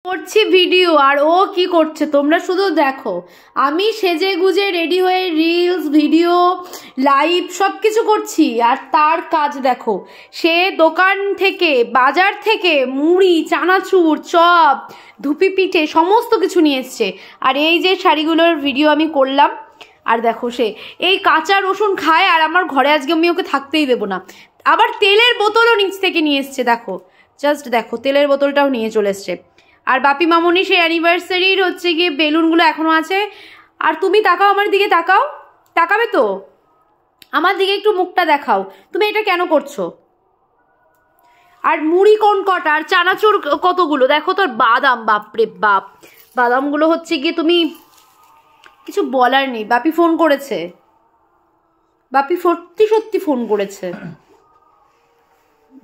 করছি ভিডিও আর ও কি করছে তোমরা শুধু দেখো। আমি সেজে গুজে রেডি হয়ে রিলস ভিডিও লাইভ সব কিছু করছি আর তার কাজ দেখো। সে দোকান থেকে বাজার থেকে মুড়ি চানাচুর চপ ধুপি পিঠে সমস্ত কিছু নিয়ে এসছে। আর এই যে শাড়িগুলোর ভিডিও আমি করলাম আর দেখো সে এই কাঁচা রসুন খায় আর আমার ঘরে আজকে আমি ওকে থাকতেই দেবো না। আবার তেলের বোতলও নিচ থেকে নিয়ে এসছে দেখো, জাস্ট দেখো তেলের বোতলটাও নিয়ে চলে এসছে। আর বাপি মামনি সেই অ্যানিভার্সারির হচ্ছে গিয়ে বেলুনগুলো এখনো আছে। আর তুমি তাকাও আমার দিকে, তাকাও, তাকাবে তো আমার দিকে, একটু মুখটা দেখাও, তুমি এটা কেন করছো? আর মুড়ি কোন কটা আর চানাচুর কতগুলো দেখো তোর, বাদাম বাপরে বাপ, বাদামগুলো হচ্ছে গিয়ে তুমি কিছু বলার নেই। বাপি ফোন করেছে, বাপি সত্যি সত্যি ফোন করেছে,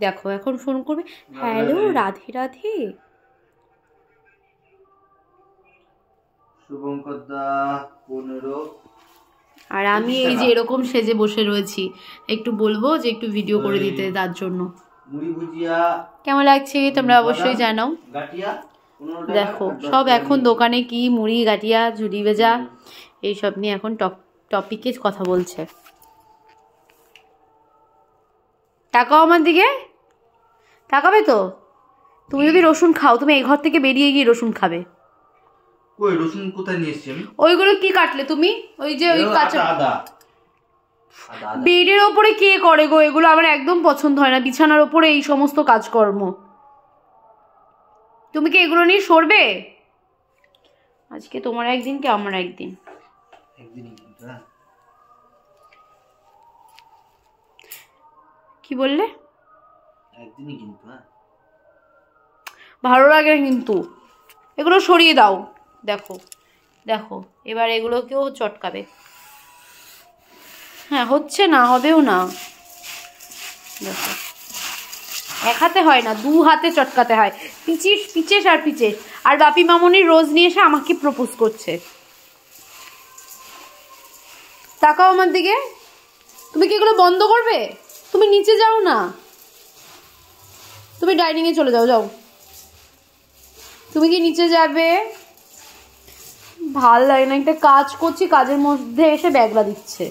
দেখো এখন ফোন করবে। হ্যালো রাধে রাধে। আর আমি এই যে এরকম সেজে বসে রয়েছি, একটু বলবো যে একটু ভিডিও করে দিতে, তার জন্য কেমন লাগছে তোমরা অবশ্যই জানাও। দেখো সব এখন দোকানে কি মুড়ি গাটিয়া ঝুড়ি ভেজা এইসব নিয়ে এখন টপিকে কথা বলছে। তাকাও আমার দিকে, তাকাবে তো? তুমি যদি রসুন খাও তুমি এই ঘর থেকে বেরিয়ে গিয়ে রসুন খাবে। কই রসুন কোথায় নিয়ে এসেছি আমি? ওইগুলো কি কাটলে তুমি? ওই যে ওই কাঁচা আদা। বেডের ওপরে কে করে গো এগুলো? আমার একদম পছন্দ হয় না বিছানার ওপরে এই সমস্ত কাজকর্ম। তুমি কি এগুলো নিয়ে সরবে? আজকে তোমার একদিন কি আমার একদিন। কি বললে? একদিনই কিন্তু ভালো লাগে না কিন্তু, এগুলো সরিয়ে দাও। দেখো দেখো এবার এগুলোকেও চটকাবে। হ্যাঁ হচ্ছে না, হবেও না। দেখো এক হাতে হয় না, দু হাতে চটকাতে হয়, পিচিস পিচেস আর পিচেস। আর বাপি মামনি রোজ নিয়ে এসে আমাকে প্রপোজ করছে। তাকাও আমার দিকে, তুমি কি এগুলো বন্ধ করবে? তুমি নিচে যাও না, তুমি ডাইনিং এ চলে যাও, যাও। তুমি কি নিচে যাবে? ভাল লাগে না, একটা কাজ করছি কাজের মধ্যে এসে ব্যাগলা দিচ্ছে।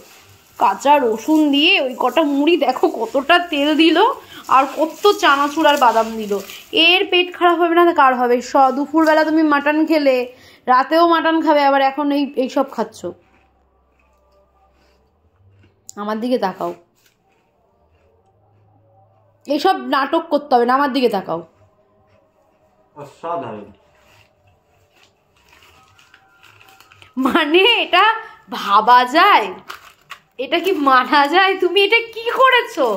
কাঁচা রসুন দিয়ে ওই কটা মুড়ি দেখো কতটা তেল দিল আর কত চানাচুর আর বাদাম দিল। এর পেট খারাপ হবে না কার হবে? দুপুরবেলা তুমি মাটন খেলে, রাতেও মাটন খাবে, আবার এখন এইসব খাচ্ছ। আমার দিকে তাকাও, এইসব নাটক করতে হবে না, আমার দিকে তাকাও। মানে এটা ভাবা যায়? এটা কি মানা যায়? তুমি এটা কি করেছো?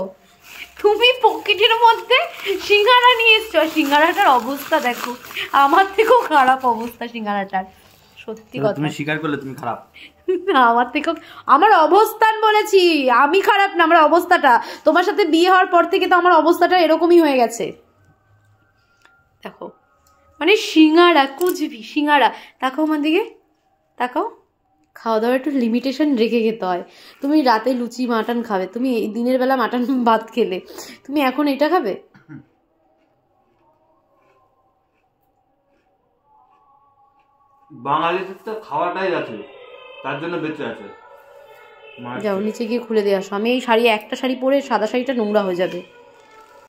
তুমি পকেটের মধ্যে সিঙ্গারা নিয়ে এসছো, সিঙ্গারাটার অবস্থা দেখো, আমার থেকেও খারাপ অবস্থা সিঙ্গারাটার। সত্যি কথা, তুমি স্বীকার করলে তুমি খারাপ। আমার থেকেও, আমার অবস্থান বলেছি, আমি খারাপ না, আমার অবস্থাটা। তোমার সাথে বিয়ে হওয়ার পর থেকে তো আমার অবস্থাটা এরকমই হয়ে গেছে। দেখো মানে সিঙ্গারা কুচবি সিঙ্গারা, তাকাও আমার দিকে, তাকাও। খাওয়া দাওয়ার একটু লিমিটেশন রেখে খেতে হয়। তুমি রাতে লুচি মাটন খাবে, তুমি দিনের বেলা মাটন ভাত খেলে, তুমি এখন এটা খাবে? বাঙালিদের তো খাওয়াটাই আছে, তার জন্য বেঁচে আছে। যাও নিচে গিয়ে খুলে দিয়ে আসো। আমি এই শাড়ি, একটা শাড়ি পরে সাদা শাড়িটা নোংরা হয়ে যাবে।